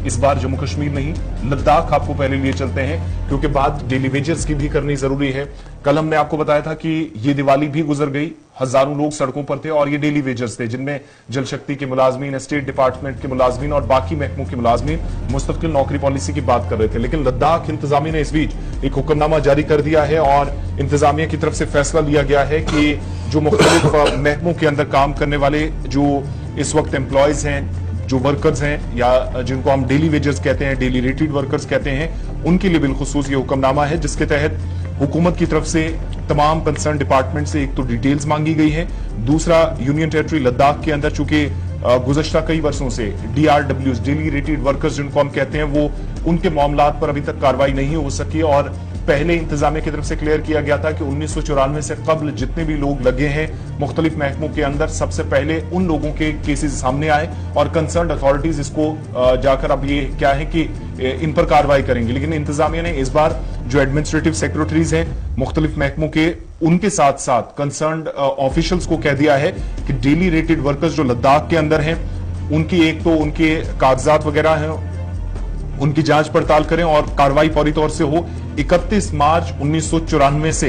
इस बार जम्मू कश्मीर नहीं, लद्दाख आपको पहले लिए चलते हैं, क्योंकि बात डेली वेजेस की भी करनी जरूरी है। कल हमने आपको बताया था कि ये दिवाली भी गुजर गई, हजारों लोग सड़कों पर थे और ये डेली वेजर्स थे, जिनमें जल शक्ति के मुलाजमीन, स्टेट डिपार्टमेंट के मुलाजमीन और बाकी महकमों के मुलाजमीन मुस्तकिल नौकरी पॉलिसी की बात कर रहे थे। लेकिन लद्दाख इंतजामिया ने इस बीच एक हुक्मनामा जारी कर दिया है और इंतजामिया की तरफ से फैसला लिया गया है कि जो मुख्तलिफ महकमों के अंदर काम करने वाले जो इस वक्त एम्प्लॉयज हैं, जो वर्कर्स हैं या जिनको हम डेली वेजर्स कहते हैं, डेली रेटेड वर्कर्स कहते हैं, उनके लिए बिलखुसूस ये हुक्मनामा है, जिसके तहत हुकूमत की तरफ से तमाम कंसर्न डिपार्टमेंट से एक तो डिटेल्स मांगी गई है, दूसरा यूनियन टेरिटरी लद्दाख के अंदर चूंकि गुज़श्ता कई वर्षों से DRWs, डेली रेटेड वर्कर्स जिनको हम कहते हैं, वो उनके मामलात पर अभी तक कार्रवाई नहीं हो सकी और पहले इंतजामिया की तरफ से क्लियर किया गया था कि 1994 से कबल जितने भी लोग लगे हैं मुख्तलिफ महकमों के अंदर, सबसे पहले उन लोगों के केसेस सामने आए और कंसर्न अथॉरिटीज इसको जाकर अब ये क्या है कि इन पर कार्रवाई करेंगी। लेकिन इंतजामिया ने इस बार जो एडमिनिस्ट्रेटिव सेक्रेटरीज हैं मुख्तलिफ महकमों के, उनके साथ साथ कंसर्न ऑफिशियल्स को कह दिया है कि डेली रेटेड वर्कर्स जो लद्दाख के अंदर हैं, उनकी एक तो उनके कागजात वगैरह हैं, उनकी जांच पड़ताल करें और कार्रवाई फौरी तौर से हो। 31 मार्च 1994 से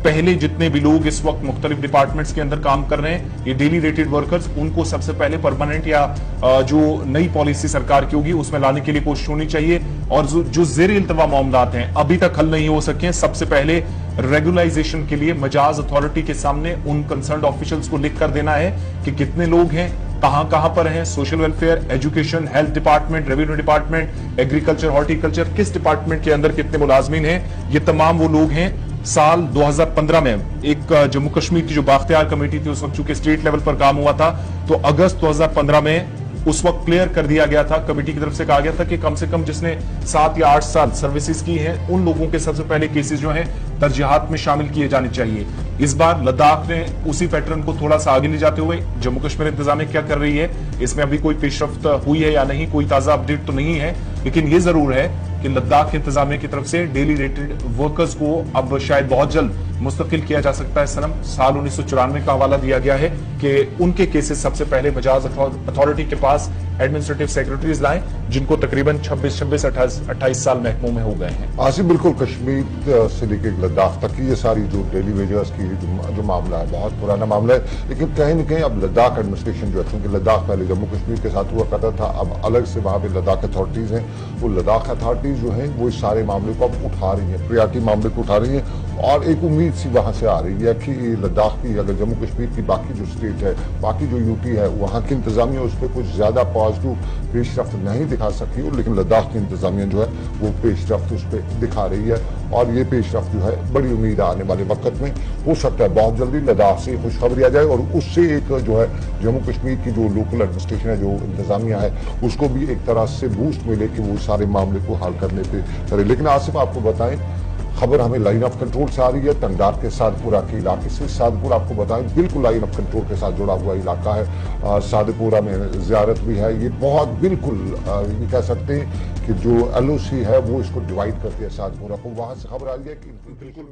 पहले जितने भी लोग इस वक्त मुख्तलिफ डिपार्टमेंट्स के अंदर काम कर रहे हैं, ये डेली रेटेड वर्कर्स, उनको सबसे पहले परमानेंट या जो नई पॉलिसी सरकार की होगी उसमें लाने के लिए कोशिश होनी चाहिए। और जो जेर इल्तवा मामलात हैं अभी तक हल नहीं हो सके, सबसे पहले रेगुलाइजेशन के लिए मजाज अथॉरिटी के सामने उन कंसर्न ऑफिशियल्स को लिख कर देना है कि कितने लोग हैं, कहां पर हैं, social welfare, education, health department, revenue department, agriculture, horticulture, किस डिपार्टमेंट के अंदर कितने मुलाजमीन हैं, ये तमाम वो लोग हैं। साल 2015 में एक जम्मू कश्मीर की जो बाख्तियार कमेटी थी, उस वक्त चूंकि स्टेट लेवल पर काम हुआ था, तो अगस्त 2015 में उस वक्त क्लियर कर दिया गया था, कमेटी की तरफ से कहा गया था कि कम से कम जिसने 7 या 8 साल सर्विसेज की है, उन लोगों के सबसे पहले केसेस जो हैं तरजीहात में शामिल किए जाने चाहिए। इस बार लद्दाख ने उसी पैटर्न को थोड़ा सा आगे ले जाते हुए जम्मू कश्मीर इंतजामिया क्या कर रही है, इसमें अभी कोई पेशरफ्त हुई है या नहीं, कोई ताजा अपडेट तो नहीं है, लेकिन ये जरूर है कि लद्दाख इंतजामिया की तरफ से डेली रेटेड वर्कर्स को अब शायद बहुत जल्द मुस्तकिल किया जा सकता है। सनम, साल 1994 का हवाला दिया गया है कि उनके केसेस सबसे पहले मजाज अथॉरिटी के पास एडमिनिस्ट्रेटिव सेक्रेटरीज लाएं, जिनको तकरीबन 26-28 साल महकमों में हो गए हैं। आसिफ, बिल्कुल कश्मीर से लेकर लद्दाख तक की ये सारी जो डेली वेजर्स की जो मामला है बहुत पुराना मामला है, लेकिन कहीं न कहीं अब लद्दाख एडमिनिस्ट्रेशन जो है, क्योंकि लद्दाख पहले जम्मू कश्मीर के साथ हुआ करता था, अब अलग से वहाँ पे लद्दाख अथॉरिटीज हैं, वो लद्दाख अथॉरिटीज जो हैं वो इस सारे मामले को अब उठा रही हैं, प्रियारिटी मामले को उठा रही हैं और एक उम्मीद सी वहाँ से आ रही है कि लद्दाख की, अगर जम्मू कश्मीर की बाकी जो स्टेट है, बाकी जो यूटी है, वहाँ की इंतजामिया उस पर कुछ ज्यादा पॉजिटिव पेशरफ्त नहीं दिखा सकती हो, लेकिन लद्दाख की इंतजामिया जो है वो पेशरफ्त उस पर दिखा रही है और ये पेशरफ्त जो है बड़ी उम्मीद आने वाले वक्त में हो सकता है बहुत जल्दी लद्दाख से खुशखबरी आ जाए और उससे एक जो है जम्मू कश्मीर की जो लोकल एडमिनिस्ट्रेशन है, जो इंतजामिया है, उसको भी एक तरह से बूस्ट मिले कि वो सारे मामले को हल करने पे करे। लेकिन आसिफ, आपको बताएं, खबर हमें लाइन ऑफ कंट्रोल से आ रही है तंगदार के सादपुरा के इलाके से। सादपुरा आपको बताएं बिल्कुल लाइन ऑफ कंट्रोल के साथ जुड़ा हुआ इलाका है। सादपुरा में जियारत भी है, ये बहुत बिल्कुल ये कह सकते हैं कि जो LOC है वो इसको डिवाइड करती है सादपुरा को। वहां से खबर आ रही है कि बिल्कुल